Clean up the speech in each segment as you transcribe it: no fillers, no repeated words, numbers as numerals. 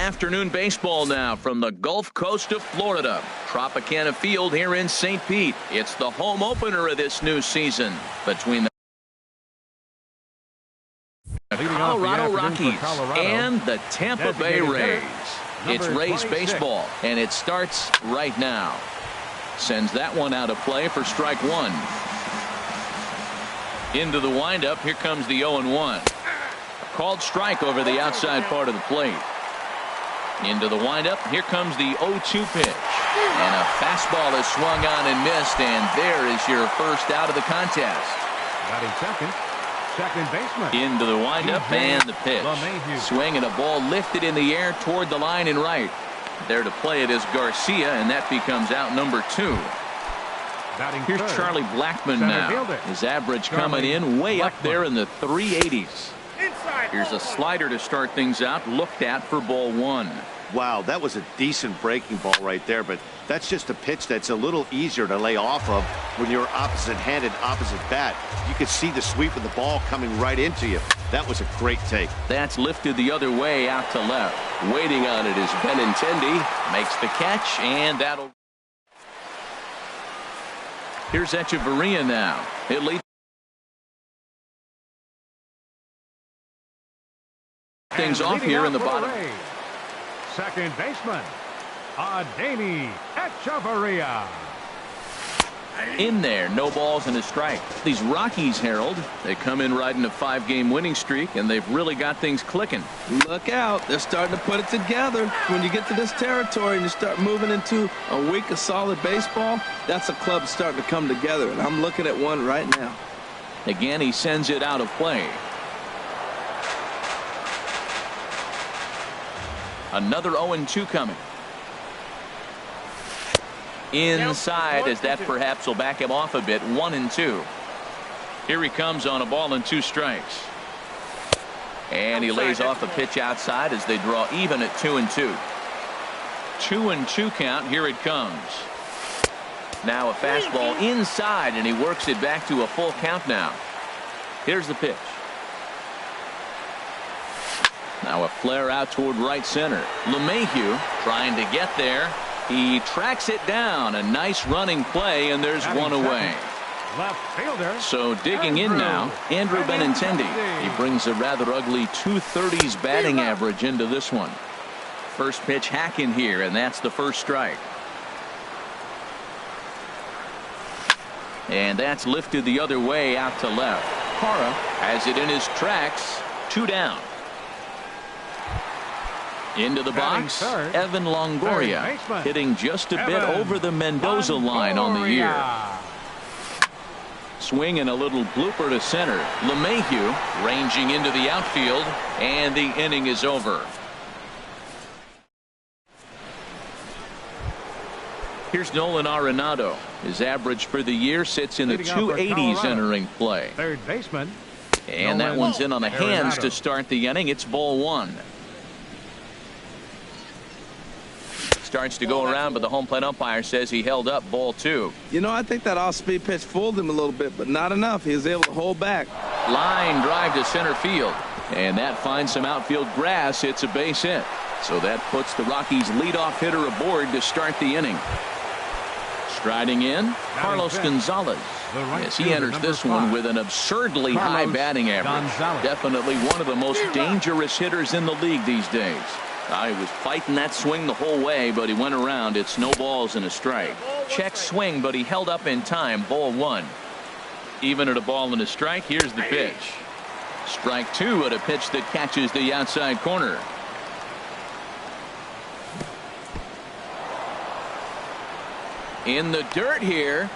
Afternoon baseball now from the Gulf Coast of Florida. Tropicana Field here in St. Pete. It's the home opener of this new season between the Colorado Rockies and the Tampa Bay Rays. It's Rays baseball, and it starts right now. Sends that one out of play for strike one. Into the windup. Here comes the 0-1. Called strike over the outside part of the plate. Into the windup. Here comes the 0-2 pitch. And a fastball is swung on and missed, and there is your first out of the contest. Batting second baseman. Into the windup and the pitch. Swing and a ball lifted in the air toward the line and right. There to play it is Garcia, and that becomes out number 2. Here's Charlie Blackmon now. His average coming in way up there in the 380s. Here's a slider to start things out, looked at for ball 1. Wow, that was a decent breaking ball right there, but that's just a pitch that's a little easier to lay off of when you're opposite-handed, opposite bat. You could see the sweep of the ball coming right into you. That was a great take. That's lifted the other way out to left. Waiting on it is Benintendi. Makes the catch, and that'll... Here's Echeverria now. It leads things off here in the bottom. Second baseman, Adeiny Echeverria. In there, no balls and a strike. These Rockies, Harold, they come in riding a 5-game winning streak, and they've really got things clicking. Look out. They're starting to put it together. When you get to this territory and you start moving into a week of solid baseball, that's a club starting to come together, and I'm looking at one right now. Again, he sends it out of play. Another 0-2 coming. Inside, as that perhaps will back him off a bit. 1-2. Here he comes on a ball and 2 strikes. And he lays off a pitch outside as they draw even at 2-2. 2-2 count. Here it comes. Now a fastball inside, and he works it back to a full count now. Here's the pitch. Now a flare out toward right center. LeMahieu trying to get there. He tracks it down. A nice running play, and there's one away. Left fielder. So digging in now, Andrew Benintendi. He brings a rather ugly 230s batting average into this one. First pitch hack in here, and that's the first strike. And that's lifted the other way out to left. Parra has it in his tracks. 2 down. Into the box, Evan Longoria hitting just a bit over the Mendoza line on the year. Swing and a little blooper to center. LeMahieu ranging into the outfield, and the inning is over. Here's Nolan Arenado. His average for the year sits in the 280s entering play. Third baseman. And that one's in on the hands to start the inning. It's ball 1. Starts to go around, but the home plate umpire says he held up ball 2. You know, I think that off-speed pitch fooled him a little bit, but not enough. He was able to hold back. Line drive to center field, and that finds some outfield grass. It's a base hit. So that puts the Rockies' leadoff hitter aboard to start the inning. Striding in, Carlos Gonzalez. As he enters this one with an absurdly high batting average. Definitely one of the most dangerous hitters in the league these days. He was fighting that swing the whole way, but he went around. It's no balls and a strike. Check swing, but he held up in time. Ball 1. Even at a ball and a strike. Here's the pitch. Strike 2 at a pitch that catches the outside corner. In the dirt here.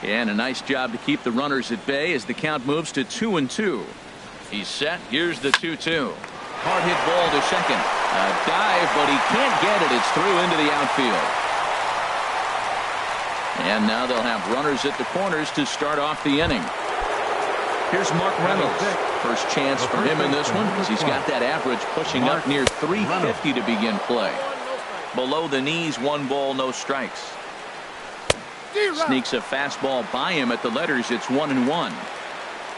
And a nice job to keep the runners at bay as the count moves to 2-2. He's set. Here's the 2-2. Hard hit ball to second. A dive, but he can't get it. It's through into the outfield. And now they'll have runners at the corners to start off the inning. Here's Mark Reynolds. First chance for him in this one, as he's got that average pushing up near 350 to begin play. Below the knees, 1 ball, no strikes. Sneaks a fastball by him at the letters. It's 1-1.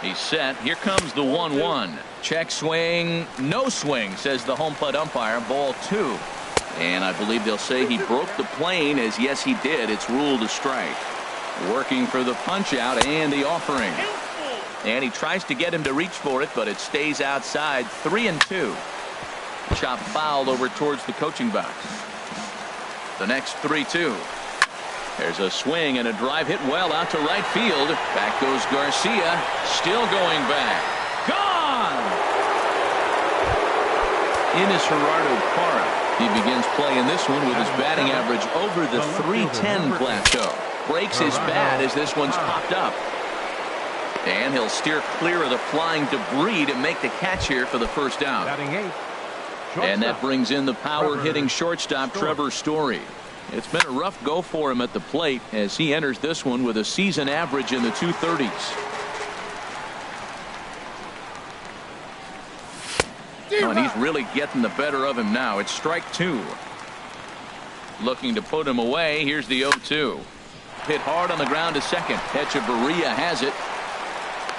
He's set. Here comes the 1-1. Check swing. No swing, says the home plate umpire. Ball 2. And I believe they'll say he broke the plane, as yes, he did. It's ruled a strike. Working for the punch out and the offering. And he tries to get him to reach for it, but it stays outside. 3-2. Chop fouled over towards the coaching box. The next 3-2. There's a swing and a drive hit well out to right field. Back goes Garcia. Still going back. Gone! Ines Gerardo Parra. He begins playing this one with his batting average over the 310 plateau. Breaks his bat as this one's popped up. And he'll steer clear of the flying debris to make the catch here for the first out. And that brings in the power-hitting shortstop Trevor Story. It's been a rough go for him at the plate as he enters this one with a season average in the 230s. Oh, and he's really getting the better of him now. It's strike 2. Looking to put him away. Here's the 0-2. Hit hard on the ground to second. Echeverria has it.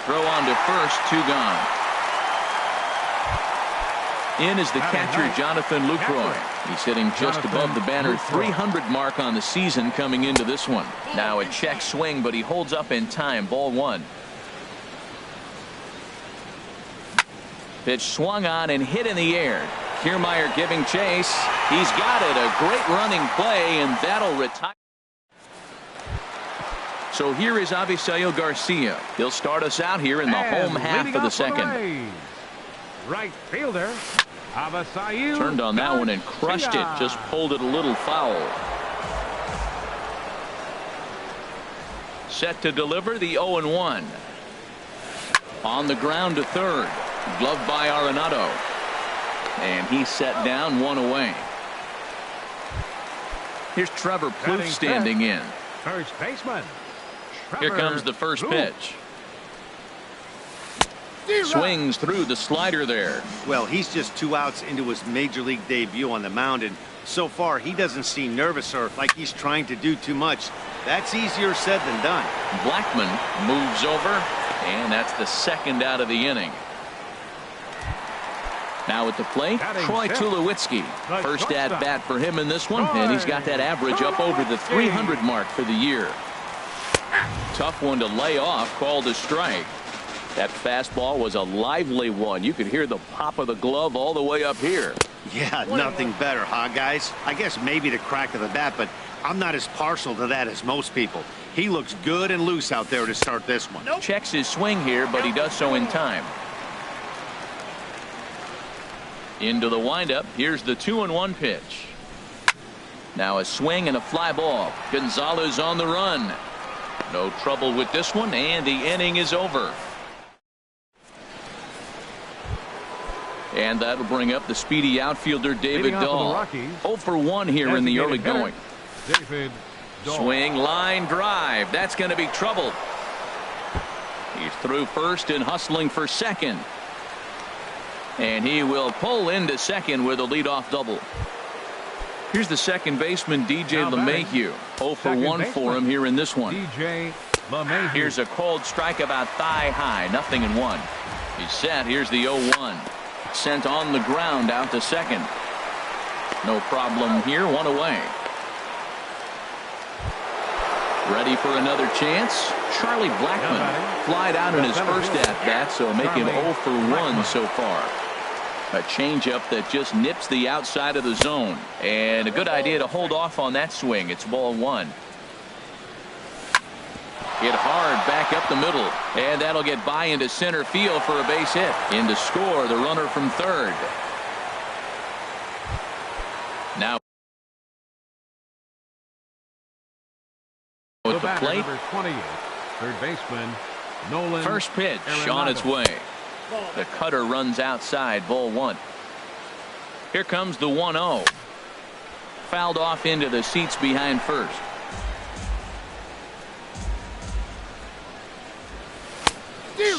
Throw on to first. 2 gone. In is the catcher, Jonathan Lucroy. He's hitting just above the banner 300 mark on the season coming into this one. Now a check swing, but he holds up in time. Ball 1. Pitch swung on and hit in the air. Kiermaier giving chase. He's got it. A great running play, and that'll retire. So here is Avisail Garcia. He'll start us out here in the home half of the second. Right fielder, Avisail turned on that one and crushed it. Just pulled it a little foul. Set to deliver the 0-1. On the ground to third. Gloved by Arenado. And he's set down, 1 away. Here's Trevor Plouffe standing in. First baseman. Here comes the first pitch. Swings through the slider there. Well, he's just 2 outs into his major league debut on the mound, and so far he doesn't seem nervous or like he's trying to do too much. That's easier said than done. Blackman moves over, and that's the second out of the inning. Now at the plate, Troy Tulowitzki. First at bat for him in this one, and he's got that average up over the 300 mark for the year. Tough one to lay off, called a strike. That fastball was a lively one. You could hear the pop of the glove all the way up here. Yeah, nothing better, huh, guys? I guess maybe the crack of the bat, but I'm not as partial to that as most people. He looks good and loose out there to start this one. Checks his swing here, but he does so in time. Into the windup. Here's the 2-1 pitch. Now a swing and a fly ball. Gonzalez on the run. No trouble with this one, and the inning is over. And that'll bring up the speedy outfielder David Dahl. 0 for 1 here in the early going. Swing, line drive. That's going to be trouble. He's through first and hustling for second. And he will pull into second with a leadoff double. Here's the second baseman, DJ LeMahieu. 0 for 1 for him here in this one. Here's a cold strike about thigh high. 0-1. He's set. Here's the 0-1. Sent on the ground out to second. No problem here. 1 away. Ready for another chance. Charlie Blackman flied out in his first at bat, so making 0 for 1 so far. A changeup that just nips the outside of the zone, and a good idea to hold off on that swing. It's ball 1. Hit hard back up the middle, and that'll get by into center field for a base hit. In to score the runner from third. Now at the plate, number 28, third baseman Nolan. First pitch Arenado. On its way. The cutter runs outside, ball 1. Here comes the 1-0. Fouled off into the seats behind first.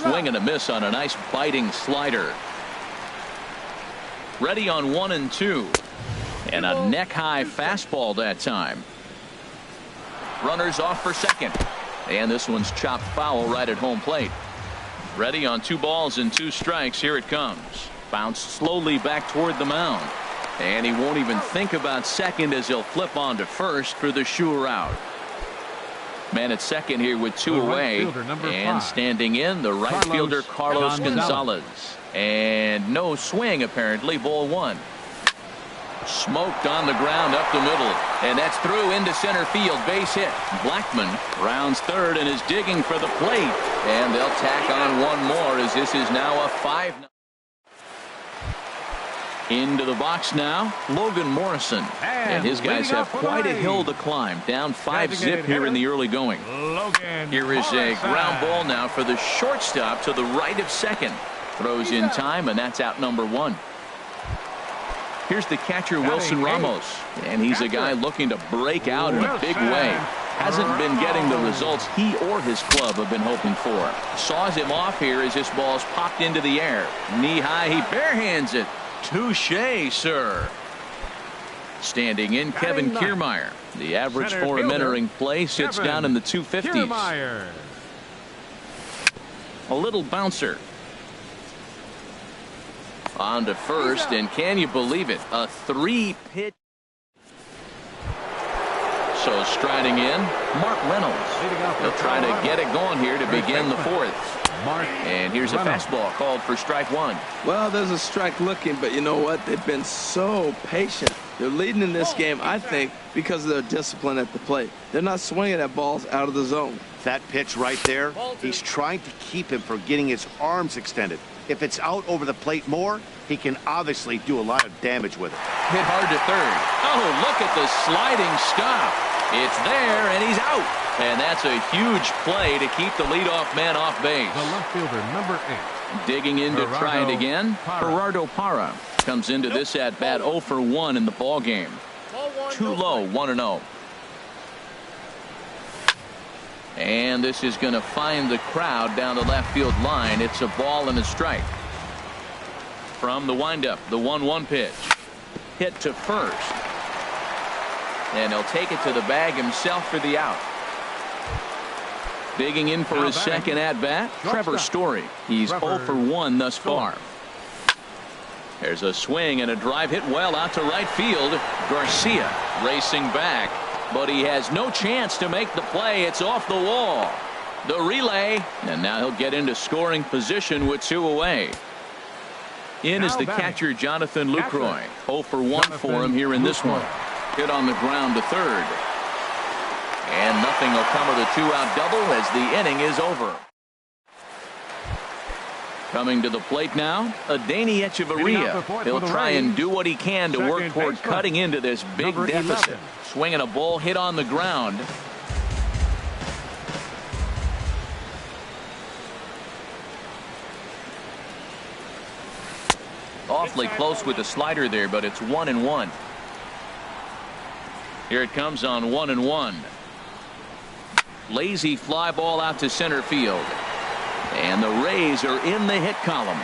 Swing and a miss on a nice biting slider. Ready on 1 and 2. And a neck-high fastball that time. Runners off for second. And this one's chopped foul right at home plate. Ready on 2 balls and 2 strikes. Here it comes. Bounced slowly back toward the mound. And he won't even think about second as he'll flip on to first for the sure out. Man at second here with 2 away. And standing in, the right fielder, Carlos Gonzalez. And no swing, apparently. Ball 1. Smoked on the ground up the middle. And that's through into center field. Base hit. Blackman rounds third and is digging for the plate. And they'll tack on 1 more as this is now a 5. Into the box now, Logan Morrison. And his guys have quite a hill to climb. Down 5-zip here in the early going. Here is a ground ball now for the shortstop to the right of second. Throws in time, and that's out number 1. Here's the catcher, Wilson Ramos. And he's a guy looking to break out in a big way. Hasn't been getting the results he or his club have been hoping for. Saws him off here as this ball's popped into the air. Knee high, he barehands it. Touché, sir. Standing in, Kevin Kiermaier. The average for him entering play sits down in the 250s. A little bouncer. On to first, and can you believe it? A 3-pitch. So striding in, Mark Reynolds. He'll try to get it going here to begin the 4th. And here's a fastball called for strike 1. Well, there's a strike looking, but you know what? They've been so patient. They're leading in this game, I think, because of their discipline at the plate. They're not swinging at balls out of the zone. That pitch right there, he's trying to keep him from getting his arms extended. If it's out over the plate more, he can obviously do a lot of damage with it. Hit hard to third. Oh, look at the sliding stop. It's there, and he's out. And that's a huge play to keep the leadoff man off base. The left fielder, number 8. Digging in to try it again. Gerardo Parra comes into this at bat 0 for 1 in the ball game. Too low, 1-0. And this is going to find the crowd down the left field line. It's a ball and a strike. From the windup, the 1-1 pitch. Hit to first. And he'll take it to the bag himself for the out. Digging in for his second at-bat, Trevor Story. He's 0 for 1 thus far. There's a swing and a drive hit well out to right field. Garcia racing back, but he has no chance to make the play. It's off the wall. The relay, and now he'll get into scoring position with 2 away. In is the catcher, Jonathan Lucroy. 0 for 1 for him here in this one. Hit on the ground to third. And nothing will come of the 2-out double as the inning is over. Coming to the plate now, Adeiny Echeverria. He'll try and do what he can to work toward cutting into this big deficit. Swinging a ball hit on the ground. Awfully close with the slider there, but it's 1-1. Here it comes on 1-1. Lazy fly ball out to center field. And the Rays are in the hit column.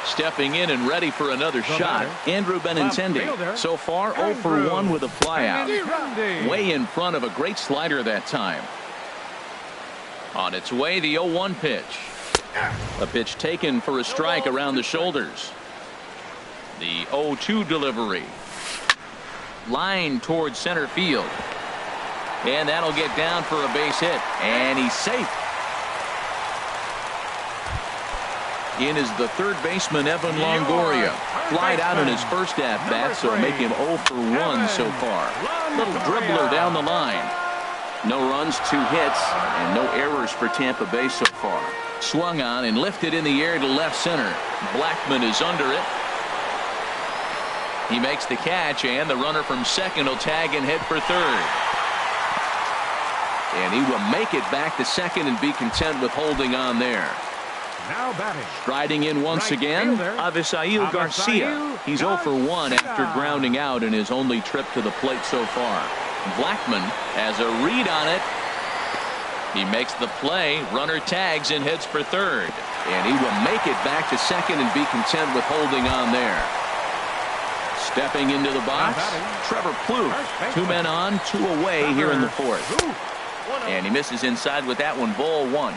Stepping in and ready for another shot, Andrew Benintendi. So far 0 for 1 with a flyout. Way in front of a great slider that time. On its way, the 0-1 pitch. A pitch taken for a strike around the shoulders. The 0-2 delivery. Line towards center field. And that'll get down for a base hit. And he's safe. In is the third baseman, Evan Longoria. Flied out in his first at-bat, so make him 0 for 1 so far. Little dribbler down the line. No runs, 2 hits, and no errors for Tampa Bay so far. Swung on and lifted in the air to left center. Blackman is under it. He makes the catch, and the runner from second will tag and head for third. And he will make it back to second and be content with holding on there. Now batting. Striding in once again, Avisail Garcia. He's 0 for 1 after grounding out in his only trip to the plate so far. Blackman has a read on it. He makes the play. Runner tags and heads for third. And he will make it back to second and be content with holding on there. Stepping into the box, Trevor Plouffe. 2 men on, 2 away here in the 4th. And he misses inside with that one. Ball one.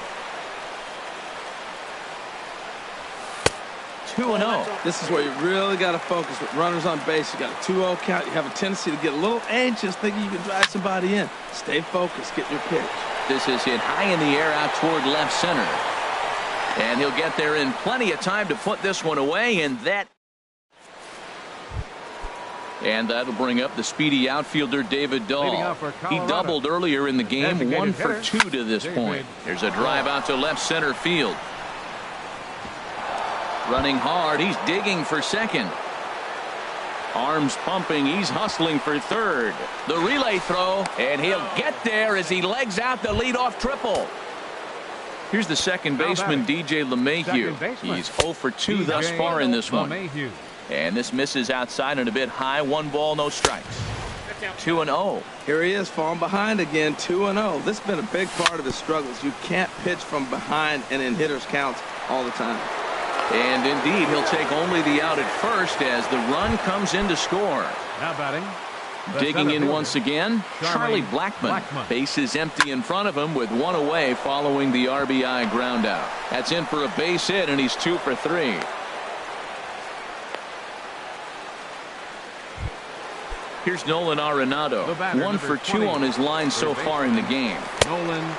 2-0. This is where you really got to focus with runners on base. You got a 2-0 count. You have a tendency to get a little anxious thinking you can drive somebody in. Stay focused. Get your pitch. This is hit high in the air out toward left center. And he'll get there in plenty of time to put this one away. And that'll bring up the speedy outfielder David Dahl. He doubled earlier in the game. 1 for 2 to this point. There's a drive out to left center field. Running hard. He's digging for second. Arms pumping. He's hustling for third. The relay throw, and he'll get there as he legs out the leadoff triple. Here's the second baseman, DJ LeMahieu. He's 0 for 2 thus far in this one. And this misses outside and a bit high. 1 ball, no strikes. 2-0. Here he is falling behind again. 2-0. This has been a big part of his struggles. You can't pitch from behind and in hitters counts all the time. And indeed, he'll take only the out at first as the run comes in to score. Now batting. Digging in once again, Charlie Blackmon. Base is empty in front of him with 1 away following the RBI ground out. That's in for a base hit, and he's 2 for 3. Here's Nolan Arenado. 1 for 2 on his line so far in the game.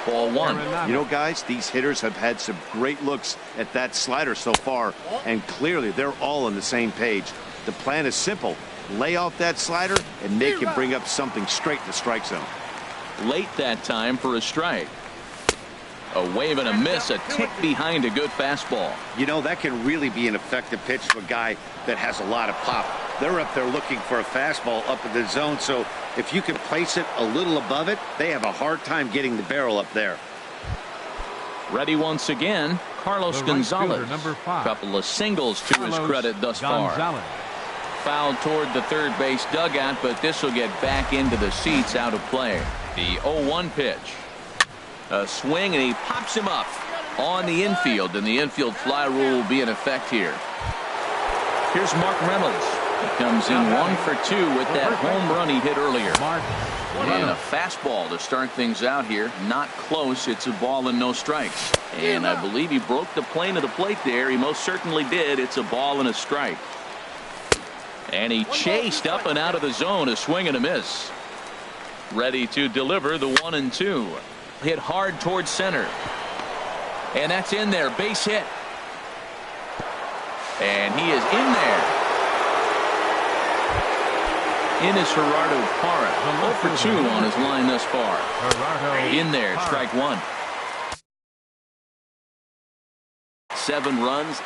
Ball 1. You know, guys, these hitters have had some great looks at that slider so far, and clearly they're all on the same page. The plan is simple. Lay off that slider and make him bring up something straight in the strike zone. Late that time for a strike. A wave and a miss, a tick behind a good fastball. You know, that can really be an effective pitch to a guy that has a lot of pop. They're up there looking for a fastball up in the zone, so if you can place it a little above it, they have a hard time getting the barrel up there. Ready once again, Carlos Gonzalez. Couple of singles to his credit thus far. Fouled toward the third base dugout, but this will get back into the seats, out of play. The 0-1 pitch. A swing, and he pops him up on the infield, and the infield fly rule will be in effect here. Here's Mark Reynolds. He comes in 1 for 2 with that home run he hit earlier. And a fastball to start things out here. Not close. It's a ball and no strikes. And I believe he broke the plane of the plate there. He most certainly did. It's a ball and a strike. And he chased up and out of the zone. A swing and a miss. Ready to deliver the 1-2. Hit hard towards center. And that's in there. Base hit. And he is in there. In is Gerardo Parra. 0 for 2 on his line thus far. In there, strike 1. 7 runs.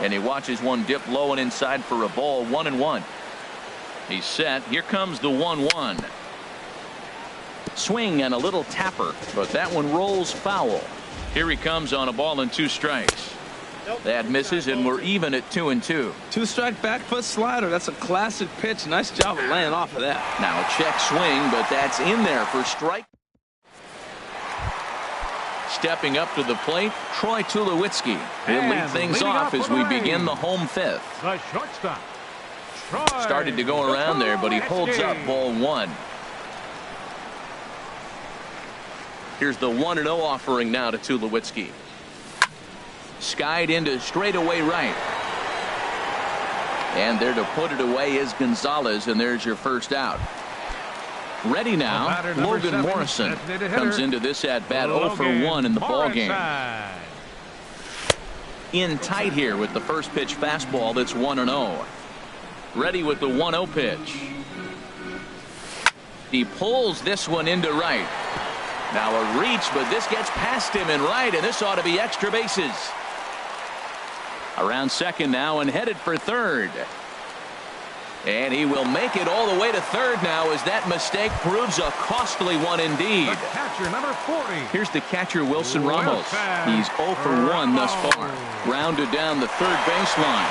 And he watches one dip low and inside for a ball. 1-1. He's set. Here comes the 1-1. Swing and a little tapper, but that one rolls foul. Here he comes on a ball and 2 strikes. That misses, and we're even at 2-2. 2-strike back foot slider. That's a classic pitch. Nice job of laying off of that. Now a check swing, but that's in there for strike. Stepping up to the plate, Troy Tulowitzki. He'll lead things off as we begin the home 5th. The shortstop. Started to go around there, but he holds up. Ball 1. Here's the 1-0 offering now to Tulowitzki. Skied into straightaway right. And there to put it away is Gonzalez, and there's your first out. Ready now, Logan Morrison comes into this at-bat 0 for 1 in the ballgame. In tight here with the first pitch fastball that's 1-0. Ready with the 1-0 pitch. He pulls this one into right. Now a reach, but this gets past him in right, and this ought to be extra bases. Around second now and headed for third. And he will make it all the way to third now as that mistake proves a costly one indeed. Catcher number 40. Here's the catcher, Wilson Ramos. He's 0 for 1 thus far. Grounded down the third baseline.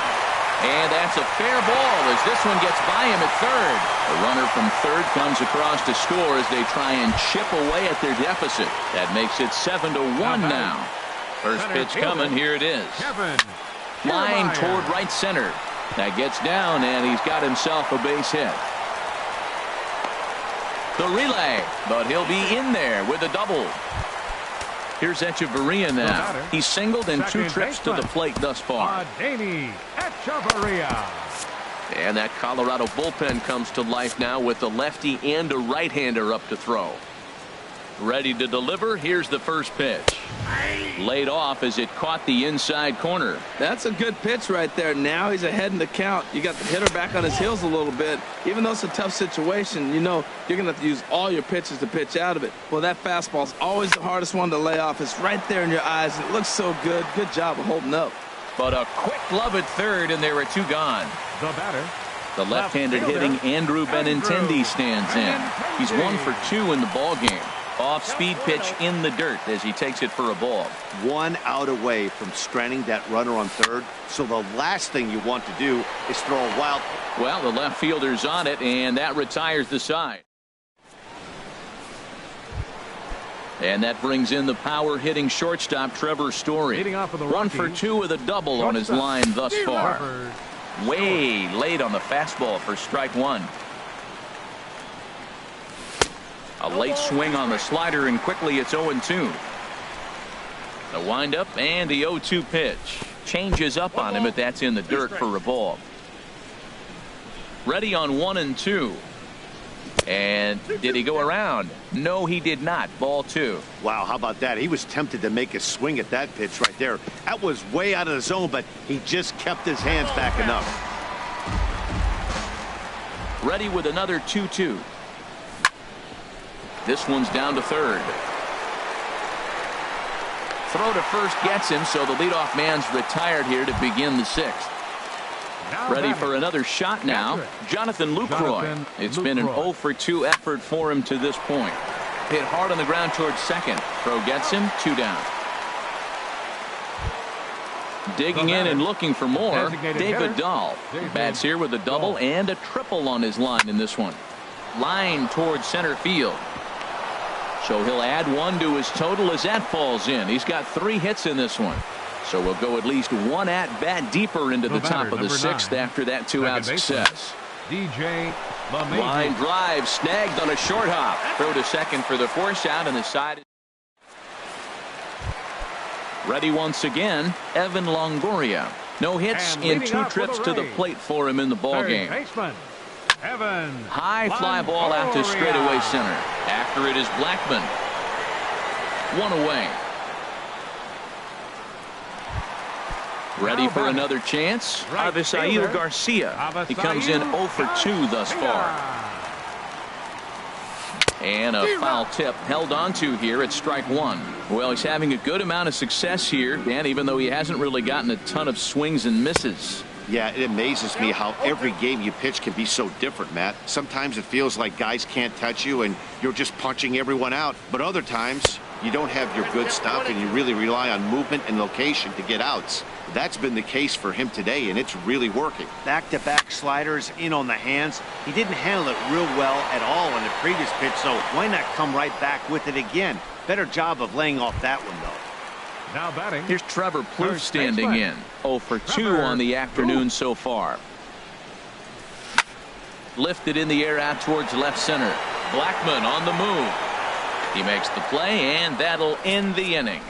And that's a fair ball as this one gets by him at third. The runner from third comes across to score as they try and chip away at their deficit. That makes it 7-1 now. First pitch coming. Here it is. Line toward right center. That gets down, and he's got himself a base hit. The relay, but he'll be in there with a double. Here's Echeverria now. He's singled in 2 trips to the plate thus far. Adeiny Echeverria. And that Colorado bullpen comes to life now with a lefty and a right-hander up to throw. Ready to deliver. Here's the first pitch. Laid off as it caught the inside corner. That's a good pitch right there. Now he's ahead in the count. You got the hitter back on his heels a little bit. Even though it's a tough situation, you know you're going to have to use all your pitches to pitch out of it. Well, that fastball's always the hardest one to lay off. It's right there in your eyes, and it looks so good. Good job of holding up. But a quick glove at third, and there are 2 gone. The batter. The left-handed hitting Andrew Benintendi stands in. He's 1 for 2 in the ballgame. Off-speed pitch in the dirt as he takes it for a ball. 1 out away from stranding that runner on third. So the last thing you want to do is throw a wild. Well, the left fielder's on it, and that retires the side. And that brings in the power-hitting shortstop Trevor Story. Leading off of the 1 for 2 with a double on his line thus far. Way late on the fastball for strike 1. A late swing on the slider, and quickly it's 0-2. The windup and the 0-2 pitch. Changes up on him, but that's in the dirt for a ball. Ready on 1-2. And did he go around? No, he did not. Ball 2. Wow, how about that? He was tempted to make a swing at that pitch right there. That was way out of the zone, but he just kept his hands back enough. Ready with another 2-2. This one's down to third. Throw to first gets him, so the leadoff man's retired here to begin the 6th. Ready for another shot now. Jonathan Lucroy. It's been an 0 for 2 effort for him to this point. Hit hard on the ground towards second. Throw gets him, 2 down. Digging in and looking for more, David Dahl. Bats here with a double and a triple on his line in this one. Line towards center field. So he'll add 1 to his total as that falls in. He's got 3 hits in this one. So we'll go at least 1 at-bat deeper into the top of the 6th after that 2-out success. DJ Line drive snagged on a short hop. Throw to second for the force out, and the side. Ready once again, Evan Longoria. No hits in 2 trips to the plate for him in the ballgame. Evan High fly ball out to straightaway center. After it is Blackman. 1 away. Ready for another chance? Avisail Garcia. He comes in 0 for 2 thus far. And a foul tip held onto here at strike 1. Well, he's having a good amount of success here, Dan, even though he hasn't really gotten a ton of swings and misses. Yeah, it amazes me how every game you pitch can be so different, Matt. Sometimes it feels like guys can't touch you and you're just punching everyone out. But other times you don't have your good stuff and you really rely on movement and location to get outs. That's been the case for him today, and it's really working. Back-to-back sliders in on the hands. He didn't handle it real well at all on the previous pitch, so why not come right back with it again? Better job of laying off that one, though. Now batting. Here's Trevor Plouffe standing in. 0 for 2 on the afternoon so far. Lifted in the air out towards left center. Blackman on the move. He makes the play, and that'll end the inning.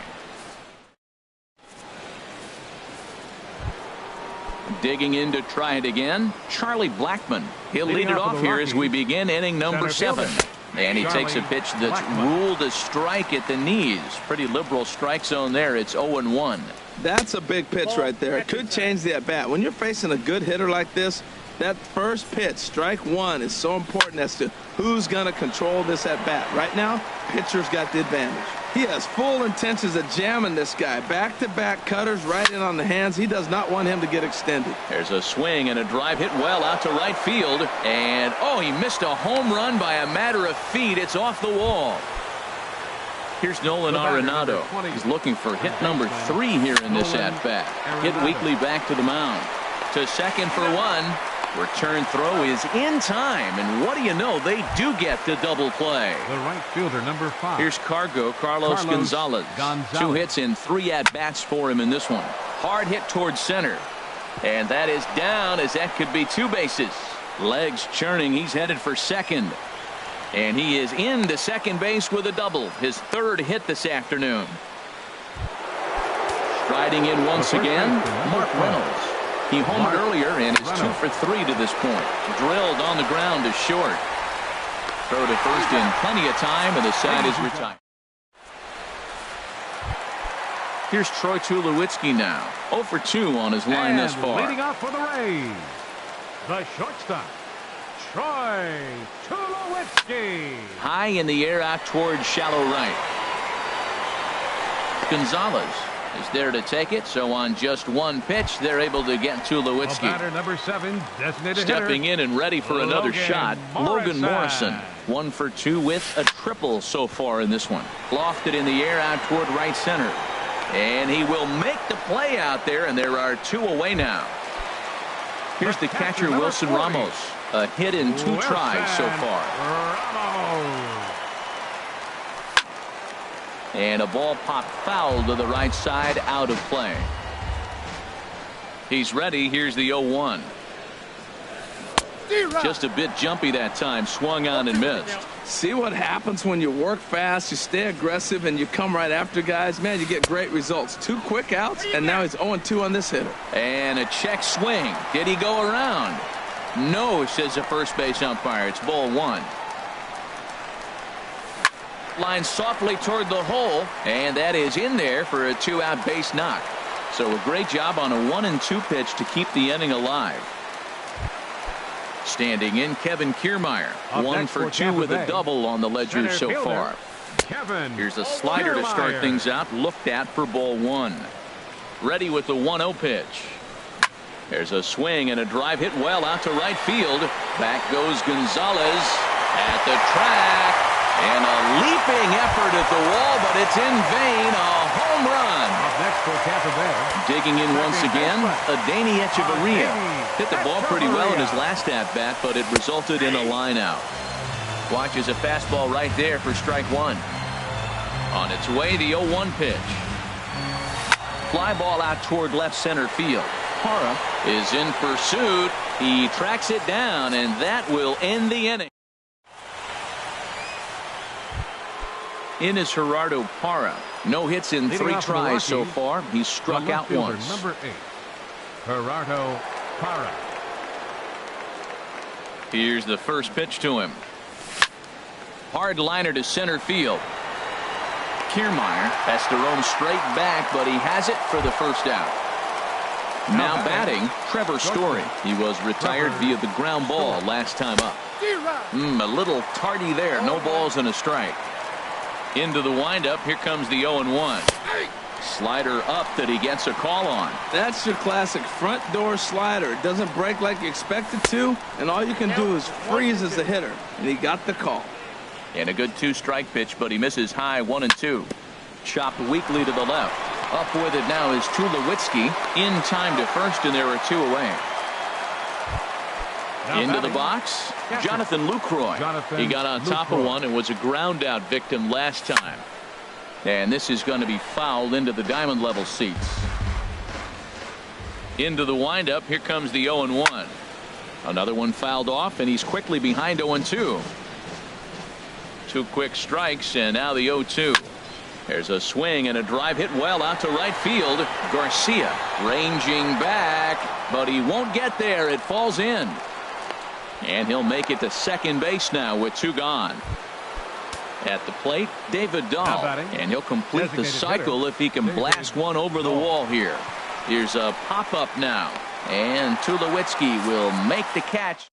Digging in to try it again, Charlie Blackman. He'll lead it off here as we begin inning number 7. And he takes a pitch that's ruled a strike at the knees. Pretty liberal strike zone there. It's 0-1. That's a big pitch right there. It could change the at-bat. When you're facing a good hitter like this, that first pitch, strike 1, is so important as to who's going to control this at-bat. Right now, pitcher's got the advantage. He has full intentions of jamming this guy. Back-to-back cutters right in on the hands. He does not want him to get extended. There's a swing and a drive hit well out to right field. And, oh, he missed a home run by a matter of feet. It's off the wall. Here's Nolan Arenado. He's looking for hit number 3 here in this at-bat. Hit weekly back to the mound. To second for 1. Return throw is in time, and what do you know, they do get the double play. The right fielder, number 5. Here's Carlos Gonzalez. 2 hits in 3 at-bats for him in this one. Hard hit towards center. And that is down, as that could be 2 bases. Legs churning. He's headed for second. And he is into second base with a double. His 3rd hit this afternoon. Striding in once again, Mark Reynolds. He homered earlier and is 2 for 3 to this point. Drilled on the ground to short. Throw to first in plenty of time, and the side is retired. Here's Troy Tulowitzki now. 0 for 2 on his line thus far. Leading off for the Rays, the shortstop, Troy Tulowitzki. High in the air out towards shallow right. Gonzalez is there to take it, so on just 1 pitch, they're able to get Tulowitzki. Batter number 7, designated Stepping hitter, in and ready for another shot, Logan Morrison. 1 for 2 with a triple so far in this one. Lofted in the air out toward right center. And he will make the play out there, and there are 2 away now. Here's the catcher, Wilson Ramos. A hit in 2 tries so far. And a ball popped foul to the right side, out of play. He's ready. Here's the 0-1. Just a bit jumpy that time. Swung on and missed. See what happens when you work fast, you stay aggressive, and you come right after guys. Man, you get great results. 2 quick outs, and now he's 0-2 on this hitter. And a check swing. Did he go around? No, says the first base umpire. It's ball 1. Line softly toward the hole, and that is in there for a 2-out base knock. So a great job on a 1-2 pitch to keep the inning alive. Standing in, Kevin Kiermaier. 1 for 2 with a double on the ledger so far. Here's a slider to start things out, looked at for ball 1. Ready with the 1-0 pitch. There's a swing and a drive hit well out to right field. Back goes Gonzalez at the track. And a leaping effort at the wall, but it's in vain. A home run. Up next for Tampa Bay. Digging in once again, Adeiny Echeverria. Hit the ball pretty well in his last at-bat, but it resulted in a line out. Watches a fastball right there for strike 1. On its way, the 0-1 pitch. Fly ball out toward left center field. Parra is in pursuit. He tracks it down, and that will end the inning. In is Gerardo Parra. No hits in 3 tries so far. He's struck out once. Number 8, Gerardo Parra. Here's the first pitch to him. Hard liner to center field. Kiermaier has to roam straight back, but he has it for the first out. Now batting, Trevor Story. He was retired via the ground ball last time up. A little tardy there. No balls and a strike. Into the windup. Here comes the 0-1. Slider up that he gets a call on. That's your classic front door slider. It doesn't break like you expect it to, and all you can do is freeze as the hitter. And he got the call. And a good 2-strike pitch, but he misses high 1-2. Chopped weakly to the left. Up with it now is Tulowitzki. In time to first, and there are 2 away. Into the box, Jonathan Lucroy. He got on top of one and was a ground out victim last time. And this is going to be fouled into the diamond level seats. Into the windup. Here comes the 0-1. Another one fouled off, and he's quickly behind 0-2. 2 quick strikes, and now the 0-2. There's a swing and a drive hit well out to right field. Garcia ranging back, but he won't get there. It falls in. And he'll make it to second base now with 2 gone. At the plate, David Dahl. And he'll complete the cycle if he can blast one over the wall here. Here's a pop-up now. And Tulowitzki will make the catch.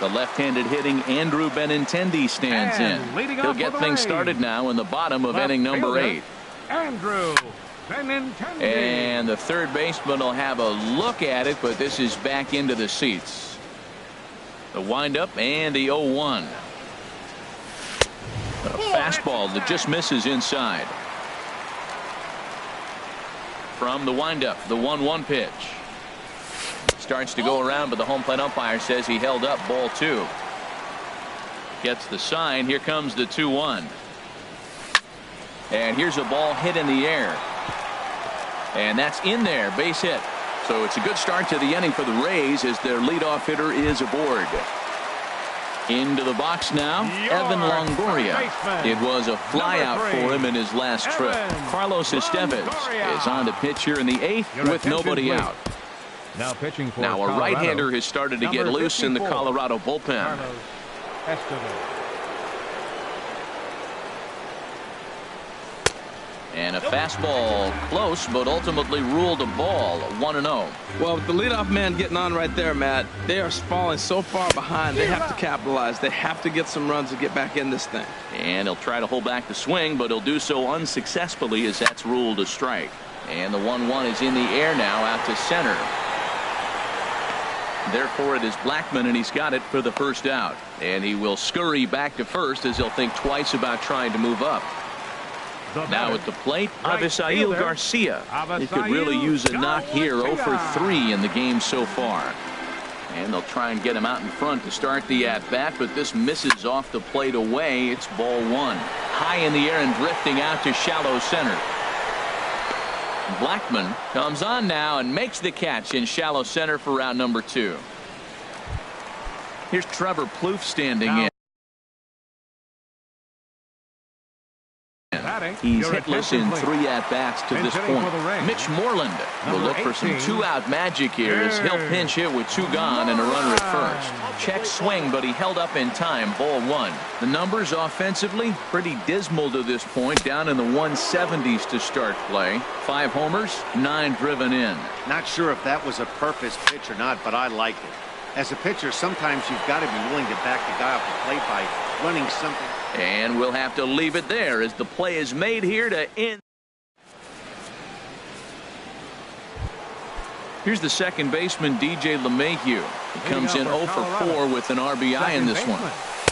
The left-handed hitting Andrew Benintendi stands in. He'll get things started now in the bottom of inning number 8. Andrew Benintendi. And the third baseman will have a look at it, but this is back into the seats. The windup and the 0-1. A fastball that just misses inside. From the windup, the 1-1 pitch. Starts to go around, but the home plate umpire says he held up ball 2. Gets the sign. Here comes the 2-1. And here's a ball hit in the air. And that's in there, base hit. So it's a good start to the inning for the Rays as their leadoff hitter is aboard. Into the box now, Evan Longoria. It was a flyout for him in his last trip. Carlos Estevez is on to pitch here in the 8th with nobody out. Now pitching for Now a right-hander has started to get loose in the Colorado bullpen. Carlos Estevez. And a fastball close, but ultimately ruled a ball, 1-0. Well, with the leadoff man getting on right there, Matt, they are falling so far behind. They have to capitalize. They have to get some runs to get back in this thing. And he'll try to hold back the swing, but he'll do so unsuccessfully as that's ruled a strike. And the 1-1 is in the air now out to center. Therefore, it is Blackmon, and he's got it for the first out. And he will scurry back to first as he'll think twice about trying to move up. Now at the plate, Avisail Garcia. He could really use a knock here, 0 for 3 in the game so far. And they'll try and get him out in front to start the at-bat, but this misses off the plate away. It's ball 1. High in the air and drifting out to shallow center. Blackmon comes on now and makes the catch in shallow center for round number 2. Here's Trevor Plouffe standing in. He's hitless in 3 at-bats to this point. Mitch Moreland will look for some 2-out magic here as he'll pinch hit with 2 gone and a runner at first. Check swing, but he held up in time. Ball 1. The numbers offensively pretty dismal to this point, down in the 170s to start play. 5 homers, 9 driven in. Not sure if that was a purpose pitch or not, but I like it. As a pitcher, sometimes you've got to be willing to back the guy off the plate by running something. And we'll have to leave it there as the play is made here to end. Here's the second baseman, DJ LeMahieu. He comes in 0 for 4 with an RBI in this one.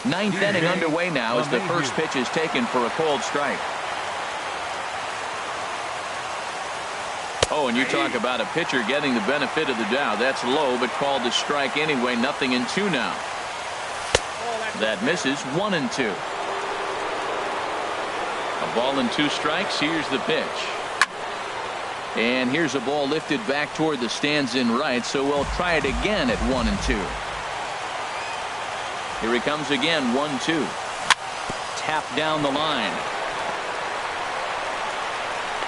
9th inning underway now as the first pitch is taken for a cold strike. Oh, and you talk about a pitcher getting the benefit of the doubt. That's low, but called a strike anyway. 0-2 now. That misses. 1-2. A ball and 2 strikes. Here's the pitch. And here's a ball lifted back toward the stands in right, so we'll try it again at 1-2. Here he comes again. 1-2. Tap down the line.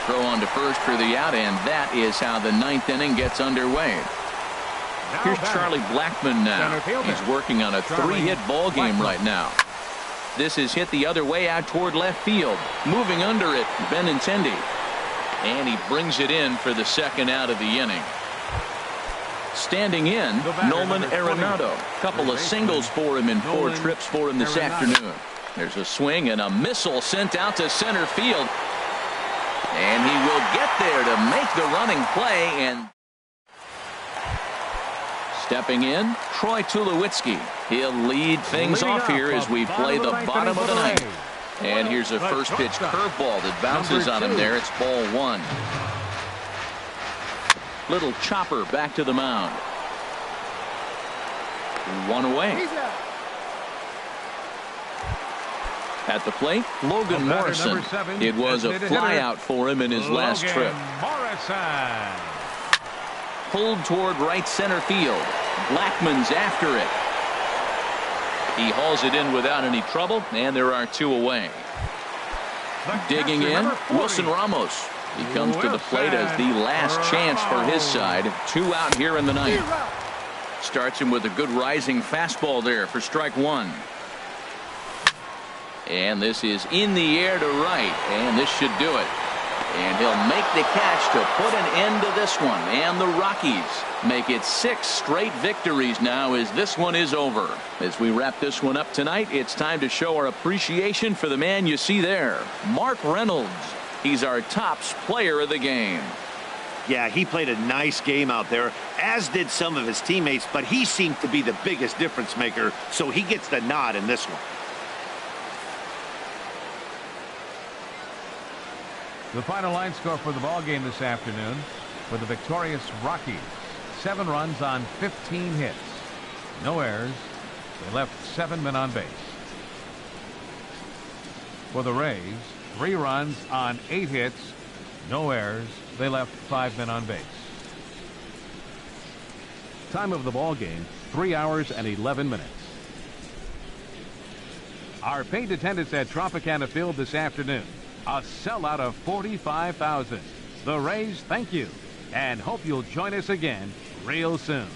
Throw on to first for the out, and that is how the 9th inning gets underway. Here's Charlie Blackmon now. He's working on a 3-hit ball game right now. This is hit the other way out toward left field. Moving under it, Benintendi. And he brings it in for the second out of the inning. Standing in, Nolan Arenado. Couple of singles for him in 4 trips for him this afternoon. There's a swing and a missile sent out to center field. And he will get there to make the running play. And stepping in, Troy Tulowitzki. He'll lead things off here as we play the bottom of the 9th. And here's a first pitch curveball that bounces on him there. It's ball 1. Little chopper back to the mound. 1 away. At the plate, Logan Morrison. It was a flyout for him in his last trip. Pulled toward right center field. Blackmon's after it. He hauls it in without any trouble, and there are 2 away. Digging in, Wilson Ramos. He comes to the plate as the last chance for his side. 2 out here in the 9th. Starts him with a good rising fastball there for strike 1. And this is in the air to right, and this should do it. And he'll make the catch to put an end to this one. And the Rockies make it 6 straight victories now as this one is over. As we wrap this one up tonight, it's time to show our appreciation for the man you see there, Mark Reynolds. He's our tops player of the game. Yeah, he played a nice game out there, as did some of his teammates, but he seemed to be the biggest difference maker, so he gets the nod in this one. The final line score for the ball game this afternoon for the victorious Rockies. 7 runs on 15 hits. No errors. They left 7 men on base. For the Rays, 3 runs on 8 hits. No errors. They left 5 men on base. Time of the ball game, 3 hours and 11 minutes. Our paid attendance at Tropicana Field this afternoon, a sellout of 45,000. The Rays thank you and hope you'll join us again real soon.